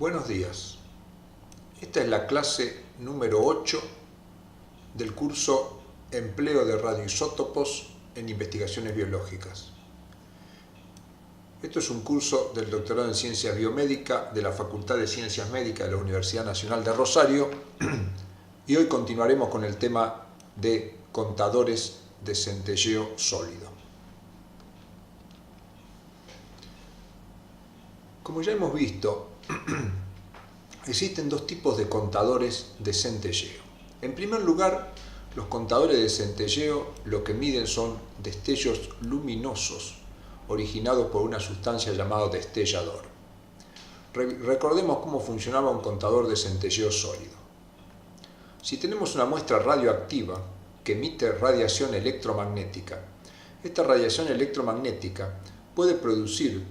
Buenos días. Esta es la clase número 8 del curso Empleo de radioisótopos en investigaciones biológicas. Esto es un curso del doctorado en Ciencias Biomédicas de la Facultad de Ciencias Médicas de la Universidad Nacional de Rosario y hoy continuaremos con el tema de contadores de centelleo sólido. Como ya hemos visto, existen dos tipos de contadores de centelleo. En primer lugar, los contadores de centelleo lo que miden son destellos luminosos originados por una sustancia llamada destellador. Recordemos cómo funcionaba un contador de centelleo sólido. Si tenemos una muestra radioactiva que emite radiación electromagnética, esta radiación electromagnética puede producir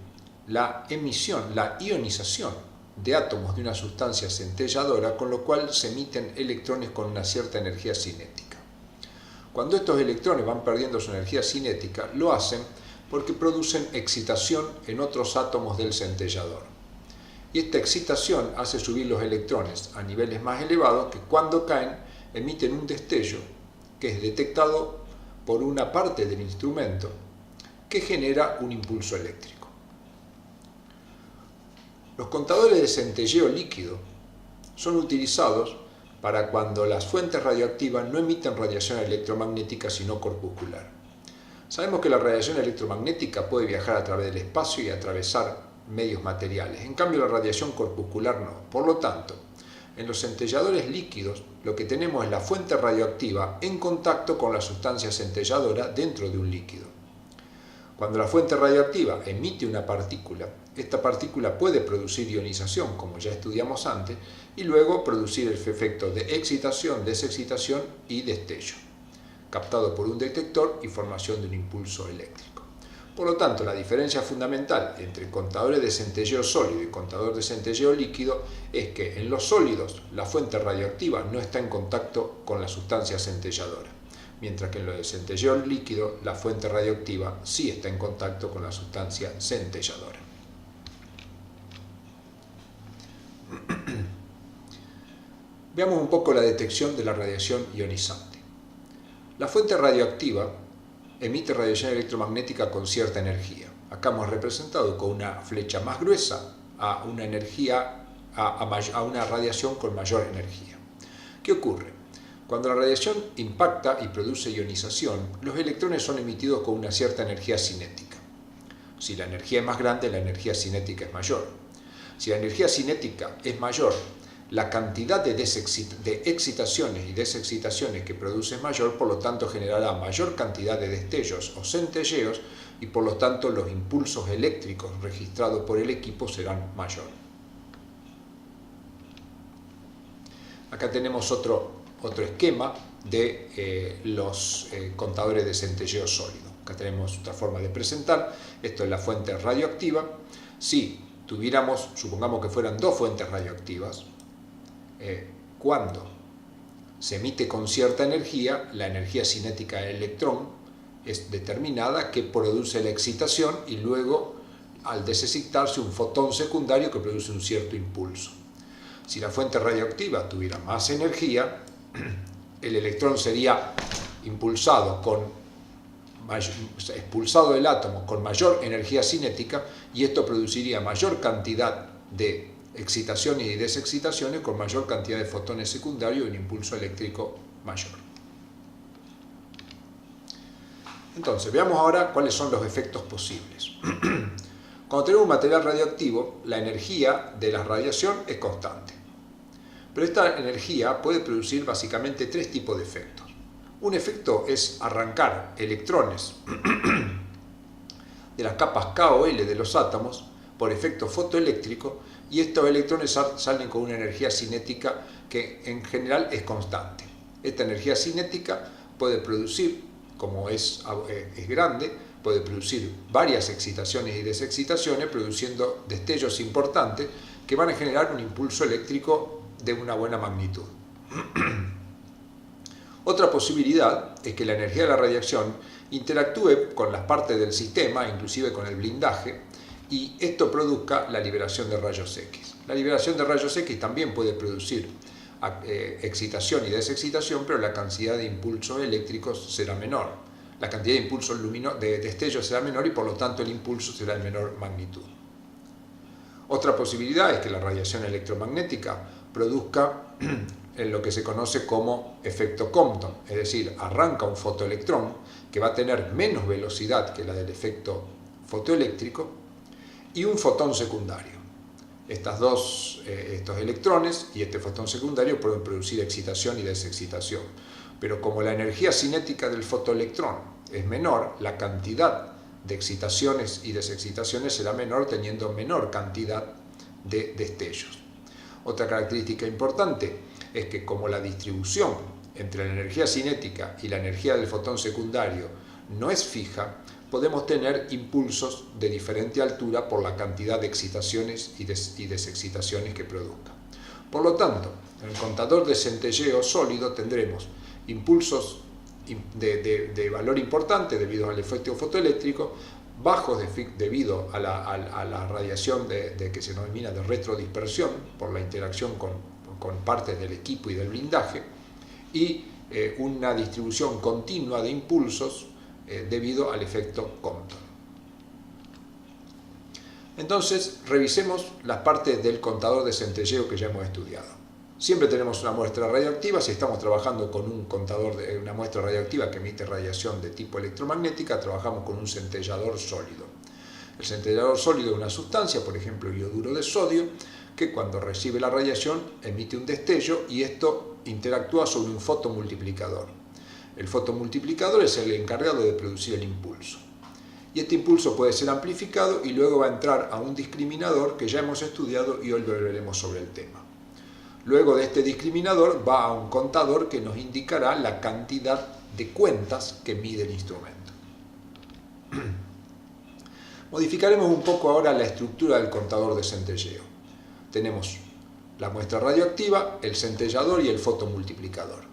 la emisión, la ionización de átomos de una sustancia centelladora, con lo cual se emiten electrones con una cierta energía cinética. Cuando estos electrones van perdiendo su energía cinética, lo hacen porque producen excitación en otros átomos del centellador. Y esta excitación hace subir los electrones a niveles más elevados que cuando caen emiten un destello que es detectado por una parte del instrumento que genera un impulso eléctrico. Los contadores de centelleo líquido son utilizados para cuando las fuentes radioactivas no emiten radiación electromagnética sino corpuscular. Sabemos que la radiación electromagnética puede viajar a través del espacio y atravesar medios materiales, en cambio la radiación corpuscular no. Por lo tanto, en los centelladores líquidos lo que tenemos es la fuente radioactiva en contacto con la sustancia centelladora dentro de un líquido. Cuando la fuente radioactiva emite una partícula, esta partícula puede producir ionización, como ya estudiamos antes, y luego producir el efecto de excitación, desexcitación y destello, captado por un detector y formación de un impulso eléctrico. Por lo tanto, la diferencia fundamental entre contadores de centelleo sólido y contador de centelleo líquido es que en los sólidos la fuente radioactiva no está en contacto con la sustancia centelladora, mientras que en los de centelleo líquido la fuente radioactiva sí está en contacto con la sustancia centelladora. Veamos un poco la detección de la radiación ionizante. La fuente radioactiva emite radiación electromagnética con cierta energía. Acá hemos representado con una flecha más gruesa a una radiación con mayor energía. ¿Qué ocurre? Cuando la radiación impacta y produce ionización, los electrones son emitidos con una cierta energía cinética. Si la energía es más grande, la energía cinética es mayor. Si la energía cinética es mayor, la cantidad de excitaciones y desexcitaciones que produce es mayor, por lo tanto generará mayor cantidad de destellos o centelleos y por lo tanto los impulsos eléctricos registrados por el equipo serán mayor. Acá tenemos otro esquema de los contadores de centelleo sólido. Acá tenemos otra forma de presentar. Esto es la fuente radioactiva. Si tuviéramos, supongamos que fueran dos fuentes radioactivas, cuando se emite con cierta energía, la energía cinética del electrón es determinada, que produce la excitación y luego al desexcitarse un fotón secundario que produce un cierto impulso. Si la fuente radioactiva tuviera más energía, el electrón sería expulsado del átomo con mayor energía cinética y esto produciría mayor cantidad de excitaciones y desexcitaciones con mayor cantidad de fotones secundarios y un impulso eléctrico mayor. Entonces, veamos ahora cuáles son los efectos posibles. Cuando tenemos un material radioactivo, la energía de la radiación es constante. Pero esta energía puede producir básicamente tres tipos de efectos. Un efecto es arrancar electrones de las capas K o L de los átomos por efecto fotoeléctrico, y estos electrones salen con una energía cinética que en general es constante. Esta energía cinética puede producir, como es grande, puede producir varias excitaciones y desexcitaciones, produciendo destellos importantes que van a generar un impulso eléctrico de una buena magnitud. Otra posibilidad es que la energía de la radiación interactúe con las partes del sistema, inclusive con el blindaje, y esto produzca la liberación de rayos X. La liberación de rayos X también puede producir excitación y desexcitación, pero la cantidad de impulsos eléctricos será menor. La cantidad de impulsos de destellos será menor y por lo tanto el impulso será de menor magnitud. Otra posibilidad es que la radiación electromagnética produzca en lo que se conoce como efecto Compton, es decir, arranca un fotoelectrón que va a tener menos velocidad que la del efecto fotoeléctrico y un fotón secundario. Estos electrones y este fotón secundario pueden producir excitación y desexcitación, pero como la energía cinética del fotoelectrón es menor, la cantidad de excitaciones y desexcitaciones será menor, teniendo menor cantidad de destellos. Otra característica importante es que como la distribución entre la energía cinética y la energía del fotón secundario no es fija, podemos tener impulsos de diferente altura por la cantidad de excitaciones y desexcitaciones que produzca. Por lo tanto, en el contador de centelleo sólido tendremos impulsos de valor importante debido al efecto fotoeléctrico, bajos debido a la radiación que se denomina de retrodispersión por la interacción con partes del equipo y del blindaje, y una distribución continua de impulsos debido al efecto Compton. Entonces, revisemos las partes del contador de centelleo que ya hemos estudiado. Siempre tenemos una muestra radioactiva. Si estamos trabajando con un contador de una muestra radioactiva que emite radiación de tipo electromagnética, trabajamos con un centellador sólido. El centellador sólido es una sustancia, por ejemplo, ioduro de sodio, que cuando recibe la radiación emite un destello y esto interactúa sobre un fotomultiplicador. El fotomultiplicador es el encargado de producir el impulso. Y este impulso puede ser amplificado y luego va a entrar a un discriminador que ya hemos estudiado y hoy veremos sobre el tema. Luego de este discriminador va a un contador que nos indicará la cantidad de cuentas que mide el instrumento. Modificaremos un poco ahora la estructura del contador de centelleo. Tenemos la muestra radioactiva, el centellador y el fotomultiplicador,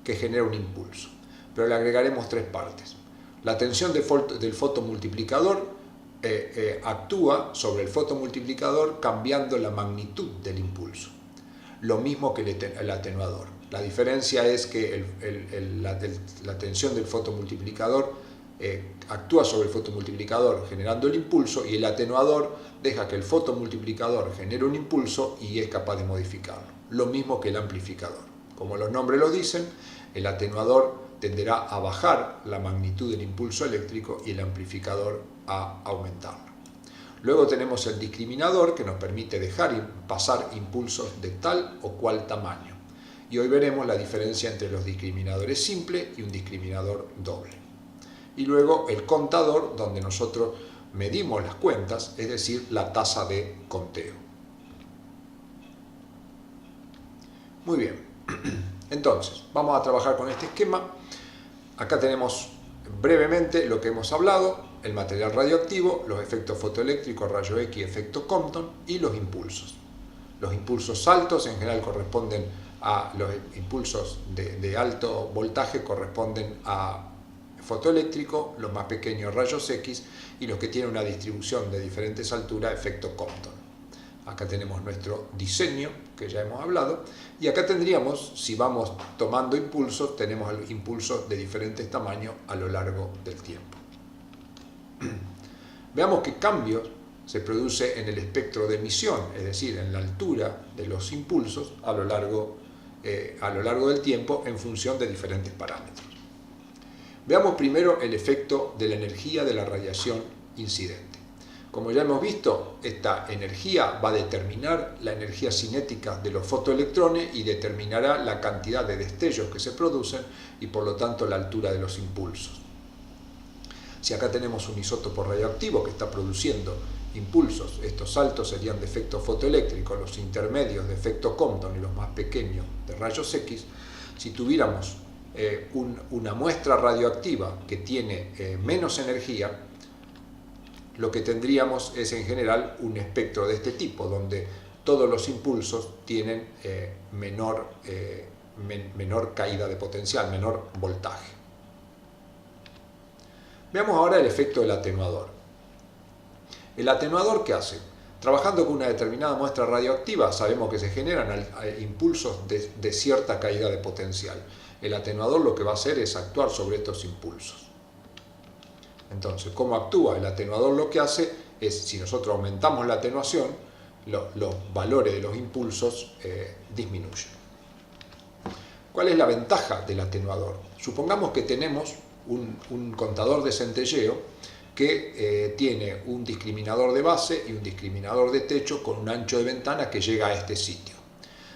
que genera un impulso. Pero le agregaremos tres partes. La tensión del fotomultiplicador actúa sobre el fotomultiplicador cambiando la magnitud del impulso. Lo mismo que el atenuador. La diferencia es que la tensión del fotomultiplicador actúa sobre el fotomultiplicador generando el impulso y el atenuador deja que el fotomultiplicador genere un impulso y es capaz de modificarlo. Lo mismo que el amplificador. Como los nombres lo dicen, el atenuador tenderá a bajar la magnitud del impulso eléctrico y el amplificador a aumentarlo. Luego tenemos el discriminador que nos permite dejar pasar impulsos de tal o cual tamaño. Y hoy veremos la diferencia entre los discriminadores simple y un discriminador doble. Y luego el contador, donde nosotros medimos las cuentas, es decir, la tasa de conteo. Muy bien, entonces vamos a trabajar con este esquema. Acá tenemos brevemente lo que hemos hablado: el material radioactivo, los efectos fotoeléctricos, rayo X, efecto Compton y los impulsos. Los impulsos altos en general corresponden a los impulsos de alto voltaje, corresponden a fotoeléctrico, los más pequeños rayos X y los que tienen una distribución de diferentes alturas, efecto Compton. Acá tenemos nuestro diseño que ya hemos hablado y acá tendríamos, si vamos tomando impulsos, tenemos impulsos de diferentes tamaños a lo largo del tiempo. Veamos qué cambios se produce en el espectro de emisión, es decir, en la altura de los impulsos a lo largo del tiempo en función de diferentes parámetros. Veamos primero el efecto de la energía de la radiación incidente. Como ya hemos visto, esta energía va a determinar la energía cinética de los fotoelectrones y determinará la cantidad de destellos que se producen y por lo tanto la altura de los impulsos. Si acá tenemos un isótopo radioactivo que está produciendo impulsos, estos altos serían de efecto fotoeléctrico, los intermedios de efecto Compton y los más pequeños de rayos X. Si tuviéramos una muestra radioactiva que tiene menos energía, lo que tendríamos es en general un espectro de este tipo, donde todos los impulsos tienen menor caída de potencial, menor voltaje. Veamos ahora el efecto del atenuador. ¿El atenuador qué hace? Trabajando con una determinada muestra radioactiva, sabemos que se generan impulsos de cierta caída de potencial. El atenuador lo que va a hacer es actuar sobre estos impulsos. Entonces, ¿cómo actúa? El atenuador lo que hace es, si nosotros aumentamos la atenuación, los valores de los impulsos disminuyen. ¿Cuál es la ventaja del atenuador? Supongamos que tenemos un contador de centelleo que tiene un discriminador de base y un discriminador de techo con un ancho de ventana que llega a este sitio.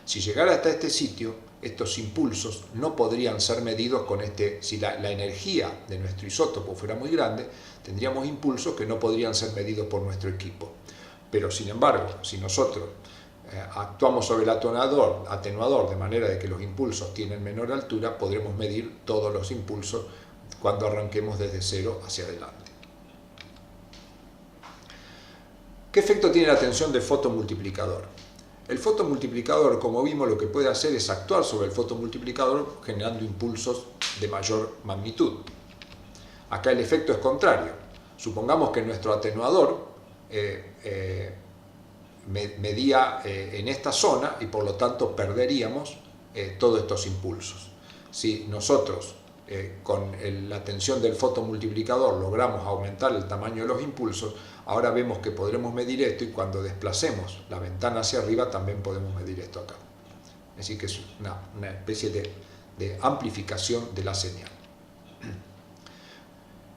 Si llegara hasta este sitio, estos impulsos no podrían ser medidos con si la energía de nuestro isótopo fuera muy grande, tendríamos impulsos que no podrían ser medidos por nuestro equipo. Pero sin embargo, si nosotros actuamos sobre el atenuador de manera de que los impulsos tienen menor altura, podremos medir todos los impulsos cuando arranquemos desde cero hacia adelante. ¿Qué efecto tiene la tensión del fotomultiplicador? El fotomultiplicador, como vimos, lo que puede hacer es actuar sobre el fotomultiplicador generando impulsos de mayor magnitud. Acá el efecto es contrario. Supongamos que nuestro atenuador medía en esta zona y por lo tanto perderíamos todos estos impulsos. Si nosotros con la tensión del fotomultiplicador logramos aumentar el tamaño de los impulsos, ahora vemos que podremos medir esto y cuando desplacemos la ventana hacia arriba también podemos medir esto acá. Así que es una especie de amplificación de la señal.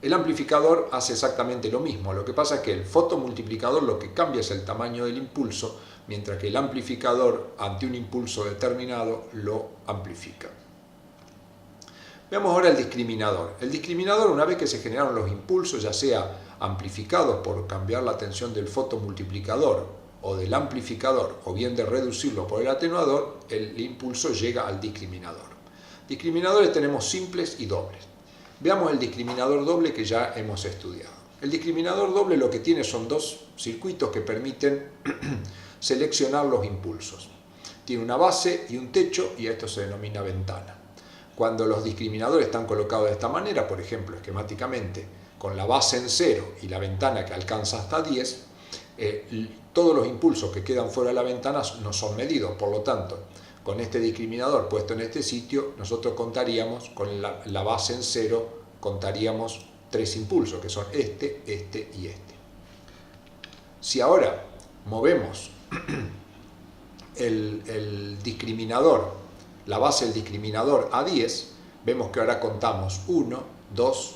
El amplificador hace exactamente lo mismo, lo que pasa es que el fotomultiplicador lo que cambia es el tamaño del impulso, mientras que el amplificador ante un impulso determinado lo amplifica. Veamos ahora el discriminador. El discriminador, una vez que se generaron los impulsos, ya sea amplificados por cambiar la tensión del fotomultiplicador o del amplificador, o bien de reducirlo por el atenuador, el impulso llega al discriminador. Discriminadores tenemos simples y dobles. Veamos el discriminador doble que ya hemos estudiado. El discriminador doble lo que tiene son dos circuitos que permiten seleccionar los impulsos. Tiene una base y un techo y esto se denomina ventana. Cuando los discriminadores están colocados de esta manera, por ejemplo, esquemáticamente, con la base en 0 y la ventana que alcanza hasta 10, todos los impulsos que quedan fuera de la ventana no son medidos. Por lo tanto, con este discriminador puesto en este sitio, nosotros contaríamos, con la base en 0, contaríamos 3 impulsos, que son este, este y este. Si ahora movemos el discriminador, la base del discriminador a 10, vemos que ahora contamos 1, 2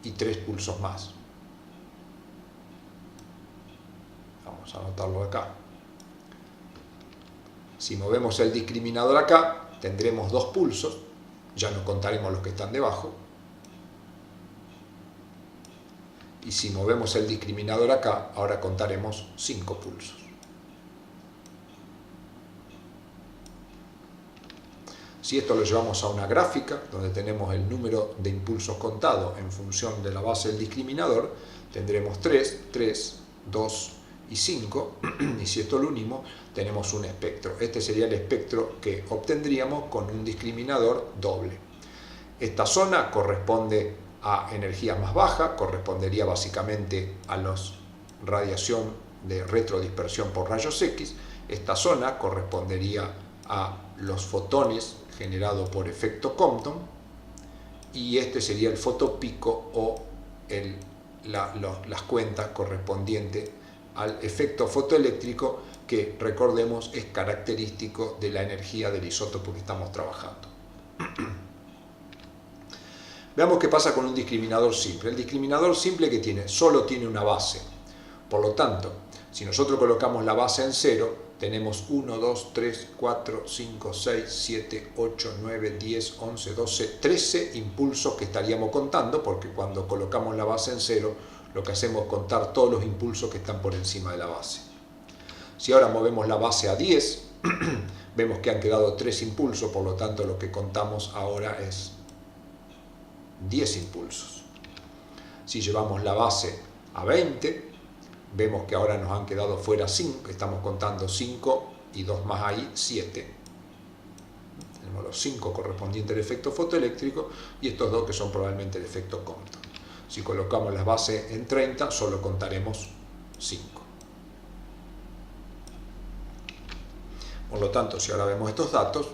y 3 pulsos más. Vamos a anotarlo acá. Si movemos el discriminador acá, tendremos 2 pulsos, ya no contaremos los que están debajo. Y si movemos el discriminador acá, ahora contaremos 5 pulsos. Si esto lo llevamos a una gráfica, donde tenemos el número de impulsos contados en función de la base del discriminador, tendremos 3, 3, 2 y 5, y si esto lo unimos, tenemos un espectro. Este sería el espectro que obtendríamos con un discriminador doble. Esta zona corresponde a energía más baja, correspondería básicamente a la radiación de retrodispersión por rayos X. Esta zona correspondería a los fotones generados por efecto Compton, y este sería el fotopico o las cuentas correspondientes al efecto fotoeléctrico, que recordemos es característico de la energía del isótopo que estamos trabajando. Veamos qué pasa con un discriminador simple. El discriminador simple que tiene, solo tiene una base. Por lo tanto, si nosotros colocamos la base en 0, tenemos 1, 2, 3, 4, 5, 6, 7, 8, 9, 10, 11, 12, 13 impulsos que estaríamos contando, porque cuando colocamos la base en 0, lo que hacemos es contar todos los impulsos que están por encima de la base. Si ahora movemos la base a 10, vemos que han quedado 3 impulsos, por lo tanto lo que contamos ahora es 10 impulsos. Si llevamos la base a 20, vemos que ahora nos han quedado fuera 5, estamos contando 5 y 2 más ahí, 7. Tenemos los 5 correspondientes al efecto fotoeléctrico y estos 2 que son probablemente el efecto Compton. Si colocamos la base en 30, solo contaremos 5. Por lo tanto, si ahora vemos estos datos,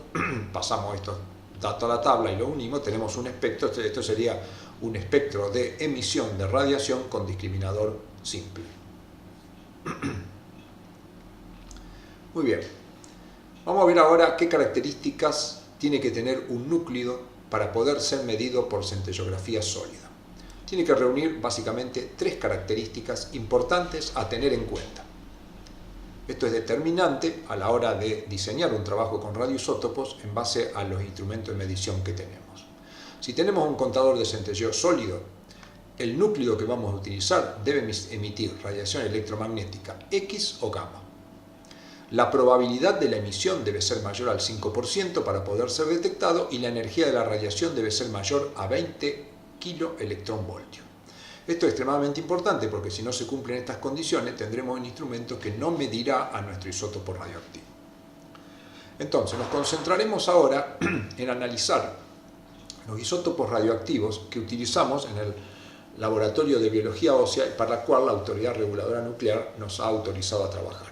pasamos estos datos a la tabla y los unimos, tenemos un espectro, esto sería un espectro de emisión de radiación con discriminador simple. Muy bien, vamos a ver ahora qué características tiene que tener un núclido para poder ser medido por centellografía sólida. Tiene que reunir básicamente 3 características importantes a tener en cuenta. Esto es determinante a la hora de diseñar un trabajo con radioisótopos en base a los instrumentos de medición que tenemos. Si tenemos un contador de centelleo sólido, el núclido que vamos a utilizar debe emitir radiación electromagnética X o gamma. La probabilidad de la emisión debe ser mayor al 5% para poder ser detectado y la energía de la radiación debe ser mayor a 20 kiloelectronvoltios. Esto es extremadamente importante porque si no se cumplen estas condiciones tendremos un instrumento que no medirá a nuestro isótopo radioactivo. Entonces nos concentraremos ahora en analizar los isótopos radioactivos que utilizamos en el laboratorio de biología ósea y para la cual la Autoridad Reguladora Nuclear nos ha autorizado a trabajar.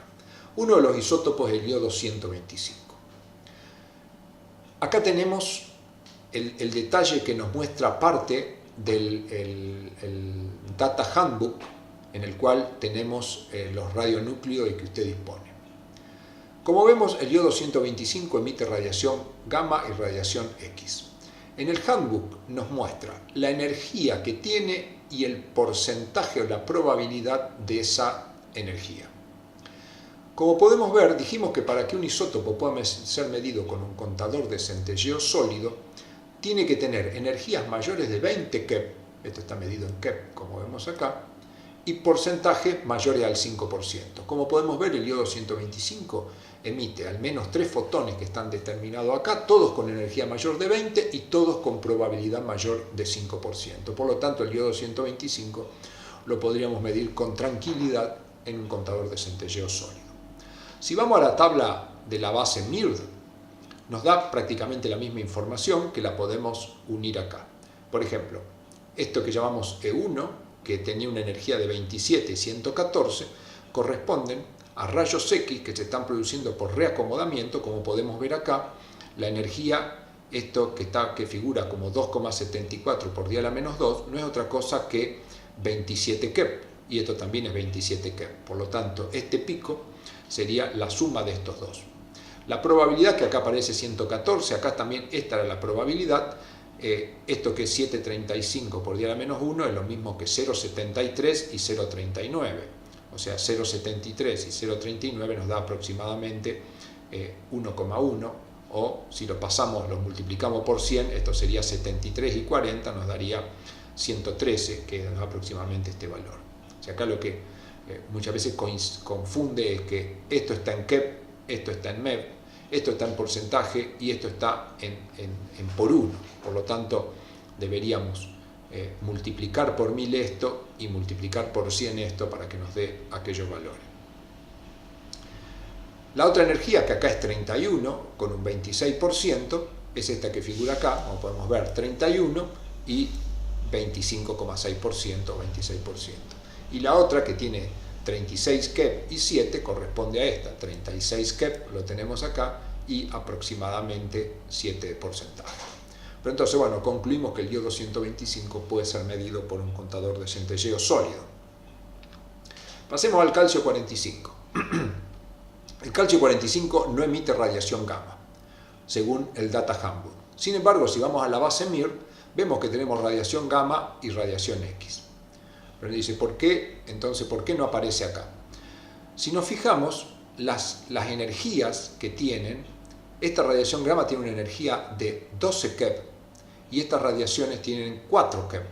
Uno de los isótopos es el iodo-125. Acá tenemos el detalle que nos muestra parte del Data Handbook en el cual tenemos los radionúcleos que usted dispone. Como vemos, el iodo-125 emite radiación gamma y radiación X. En el handbook nos muestra la energía que tiene y el porcentaje o la probabilidad de esa energía. Como podemos ver, dijimos que para que un isótopo pueda ser medido con un contador de centelleo sólido, tiene que tener energías mayores de 20 keV, esto está medido en keV como vemos acá, y porcentaje mayores al 5%. Como podemos ver, el iodo-125 emite al menos 3 fotones que están determinados acá, todos con energía mayor de 20 y todos con probabilidad mayor de 5%. Por lo tanto, el iodo-125 lo podríamos medir con tranquilidad en un contador de centelleo sólido. Si vamos a la tabla de la base MIRD, nos da prácticamente la misma información que la podemos unir acá. Por ejemplo, esto que llamamos E1, que tenía una energía de 27 y 114, corresponden a rayos X que se están produciendo por reacomodamiento, como podemos ver acá. La energía, esto que figura como 2,74 por 10 a la menos 2, no es otra cosa que 27 keV, y esto también es 27 keV. Por lo tanto, este pico sería la suma de estos dos. La probabilidad, que acá aparece 114, acá también esta era la probabilidad. Esto que es 7,35 por 10 a la menos 1 es lo mismo que 0,73 y 0,39. O sea, 0,73 y 0,39 nos da aproximadamente 1,1, o si lo pasamos, lo multiplicamos por 100, esto sería 73 y 40, nos daría 113, que es aproximadamente este valor. O sea, acá lo que muchas veces confunde es que esto está en keV, esto está en MeV, esto está en porcentaje y esto está en por 1. Por lo tanto, deberíamos multiplicar por 1000 esto y multiplicar por 100 esto para que nos dé aquellos valores. La otra energía, que acá es 31, con un 26%, es esta que figura acá, como podemos ver, 31 y 25,6% o 26%. Y la otra, que tiene 36 keV y 7, corresponde a esta, 36 keV, lo tenemos acá, y aproximadamente 7 de porcentaje. Pero entonces, bueno, concluimos que el iodo-125 puede ser medido por un contador de centelleo sólido. Pasemos al calcio 45. El calcio 45 no emite radiación gamma, según el Data Handbook. Sin embargo, si vamos a la base MIR, vemos que tenemos radiación gamma y radiación X. Pero dice, ¿por qué? Entonces, ¿por qué no aparece acá? Si nos fijamos, las energías que tienen, esta radiación gamma tiene una energía de 12 keV y estas radiaciones tienen 4 keV.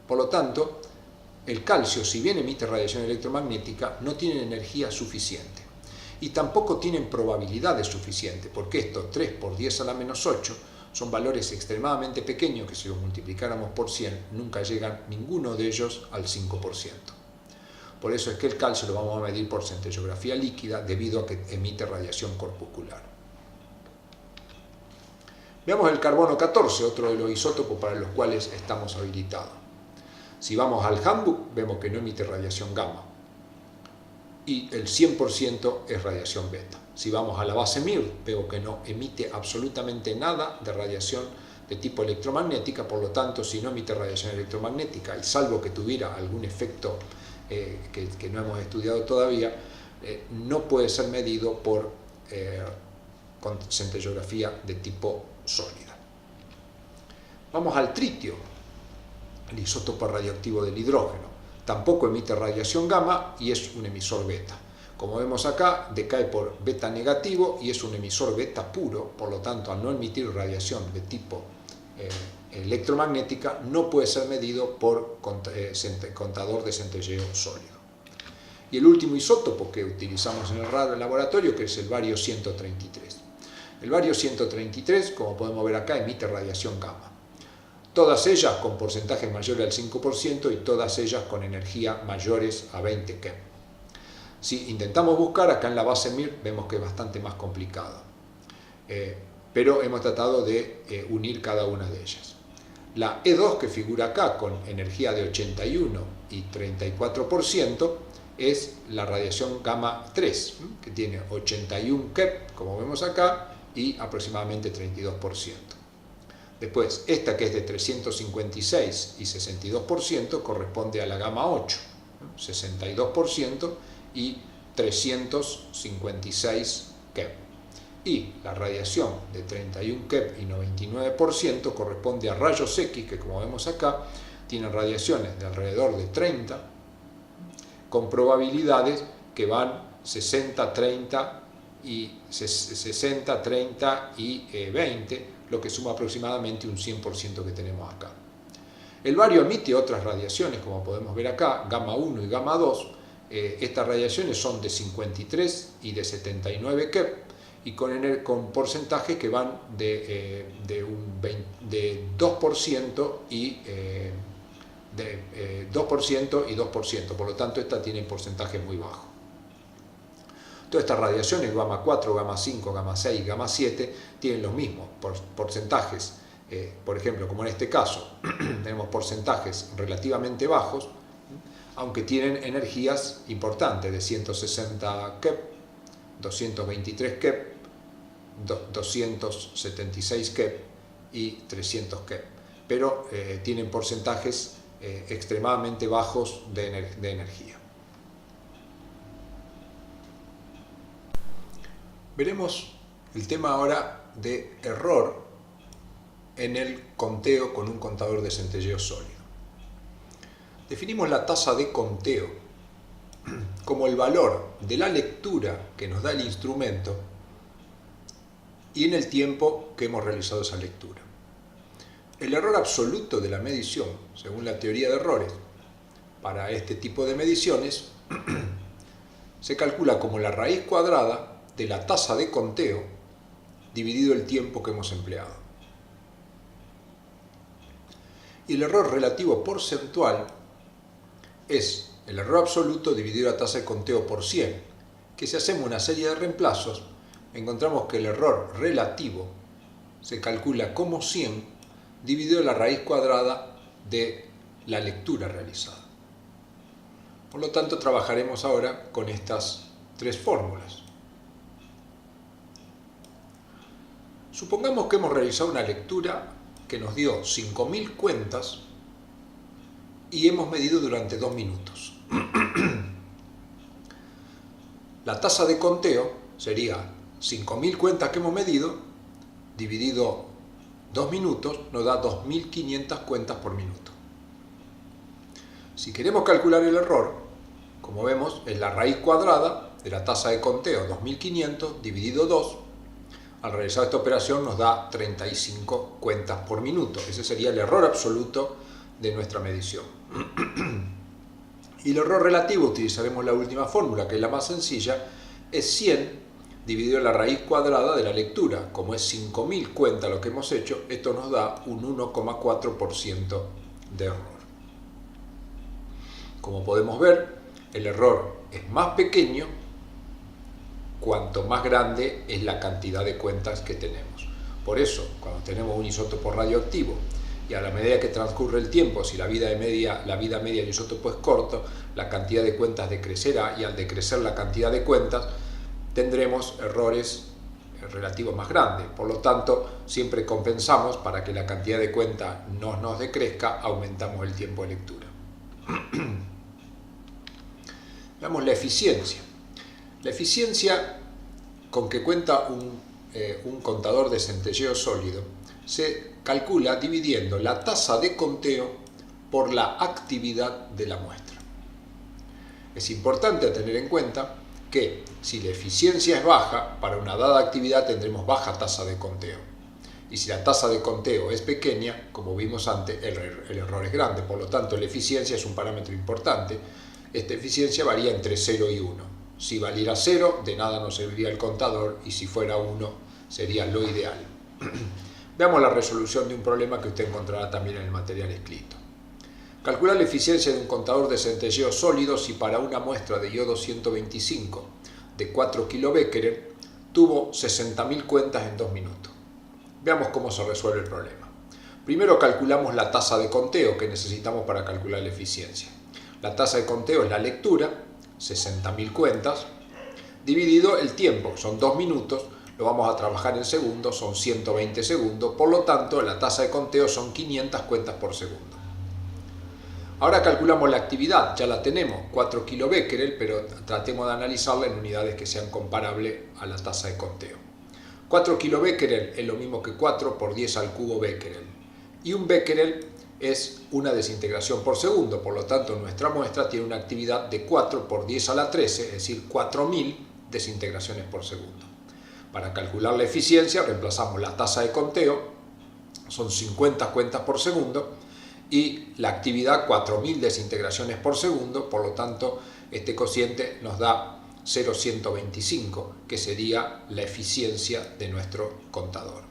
Por lo tanto, el calcio, si bien emite radiación electromagnética, no tiene energía suficiente. Y tampoco tienen probabilidades suficientes, porque estos 3 por 10 a la menos 8 son valores extremadamente pequeños que si los multiplicáramos por 100 nunca llegan ninguno de ellos al 5%. Por eso es que el calcio lo vamos a medir por centellografía líquida debido a que emite radiación corpuscular. Veamos el carbono 14, otro de los isótopos para los cuales estamos habilitados. Si vamos al handbook, vemos que no emite radiación gamma. y el 100% es radiación beta. Si vamos a la base Mir, veo que no emite absolutamente nada de radiación de tipo electromagnética, por lo tanto, si no emite radiación electromagnética, y salvo que tuviera algún efecto que no hemos estudiado todavía, no puede ser medido por con centellografía de tipo sólida. Vamos al tritio, el isótopo radioactivo del hidrógeno. Tampoco emite radiación gamma y es un emisor beta. Como vemos acá, decae por beta negativo y es un emisor beta puro, por lo tanto, al no emitir radiación de tipo electromagnética, no puede ser medido por contador de centelleo sólido. Y el último isótopo que utilizamos en el laboratorio, que es el bario 133. El bario 133, como podemos ver acá, emite radiación gamma. Todas ellas con porcentajes mayores al 5% y todas ellas con energía mayores a 20 keV. Si intentamos buscar acá en la base Mir, vemos que es bastante más complicado. Pero hemos tratado de unir cada una de ellas. La E2, que figura acá con energía de 81 y 34%, es la radiación gamma 3, que tiene 81 keV, como vemos acá, y aproximadamente 32%. Después, esta que es de 356 y 62% corresponde a la gamma 8, 62% y 356 keV. Y la radiación de 31 keV y 99% corresponde a rayos X, que como vemos acá, tienen radiaciones de alrededor de 30, con probabilidades que van 60, 30 y 20, lo que suma aproximadamente un 100% que tenemos acá. El bario emite otras radiaciones, como podemos ver acá, gamma 1 y gamma 2. Estas radiaciones son de 53 y de 79 keV y con porcentajes que van de 2% y 2%, por lo tanto esta tiene porcentaje muy bajo. Todas estas radiaciones, gamma 4, gamma 5, gamma 6, gamma 7, tienen los mismos porcentajes. Por ejemplo, como en este caso, tenemos porcentajes relativamente bajos, aunque tienen energías importantes de 160 keV, 223 keV, 276 keV y 300 keV, pero tienen porcentajes extremadamente bajos de energía. Veremos el tema ahora de error en el conteo con un contador de centelleo sólido. Definimos la tasa de conteo como el valor de la lectura que nos da el instrumento y en el tiempo que hemos realizado esa lectura. El error absoluto de la medición, según la teoría de errores, para este tipo de mediciones, se calcula como la raíz cuadrada de la tasa de conteo dividido el tiempo que hemos empleado. Y el error relativo porcentual es el error absoluto dividido la tasa de conteo por 100, que si hacemos una serie de reemplazos, encontramos que el error relativo se calcula como 100 dividido la raíz cuadrada de la lectura realizada. Por lo tanto, trabajaremos ahora con estas tres fórmulas. Supongamos que hemos realizado una lectura que nos dio 5.000 cuentas y hemos medido durante 2 minutos. La tasa de conteo sería 5.000 cuentas que hemos medido dividido 2 minutos, nos da 2.500 cuentas por minuto. Si queremos calcular el error, como vemos, es la raíz cuadrada de la tasa de conteo 2.500 dividido 2. Al realizar esta operación nos da 35 cuentas por minuto. Ese sería el error absoluto de nuestra medición. Y el error relativo, utilizaremos la última fórmula, que es la más sencilla, es 100 dividido la raíz cuadrada de la lectura. Como es 5.000 cuentas lo que hemos hecho, esto nos da un 1,4% de error. Como podemos ver, el error es más pequeño cuanto más grande es la cantidad de cuentas que tenemos. Por eso, cuando tenemos un isótopo radioactivo y a la medida que transcurre el tiempo, si la vida media del isótopo es corto, la cantidad de cuentas decrecerá, y al decrecer la cantidad de cuentas tendremos errores relativos más grandes. Por lo tanto, siempre compensamos para que la cantidad de cuentas no nos decrezca, aumentamos el tiempo de lectura. Veamos la eficiencia. La eficiencia con que cuenta un contador de centelleo sólido se calcula dividiendo la tasa de conteo por la actividad de la muestra. Es importante tener en cuenta que si la eficiencia es baja, para una dada actividad tendremos baja tasa de conteo. Y si la tasa de conteo es pequeña, como vimos antes, el error es grande. Por lo tanto, la eficiencia es un parámetro importante. Esta eficiencia varía entre 0 y 1. Si valiera 0, de nada nos serviría el contador, y si fuera 1, sería lo ideal. Veamos la resolución de un problema que usted encontrará también en el material escrito. Calcular la eficiencia de un contador de centelleo sólido si para una muestra de iodo 125 de 4 kBq tuvo 60.000 cuentas en 2 minutos. Veamos cómo se resuelve el problema. Primero calculamos la tasa de conteo que necesitamos para calcular la eficiencia. La tasa de conteo es la lectura, 60.000 cuentas, dividido el tiempo, son 2 minutos, lo vamos a trabajar en segundos, son 120 segundos, por lo tanto la tasa de conteo son 500 cuentas por segundo. Ahora calculamos la actividad, ya la tenemos, 4 kBq, pero tratemos de analizarla en unidades que sean comparables a la tasa de conteo. 4 kBq es lo mismo que 4 por 10 al cubo becquerel, y un becquerel es una desintegración por segundo, por lo tanto nuestra muestra tiene una actividad de 4 por 10 a la 13, es decir, 4.000 desintegraciones por segundo. Para calcular la eficiencia reemplazamos la tasa de conteo, son 50 cuentas por segundo, y la actividad 4.000 desintegraciones por segundo, por lo tanto este cociente nos da 0,125, que sería la eficiencia de nuestro contador.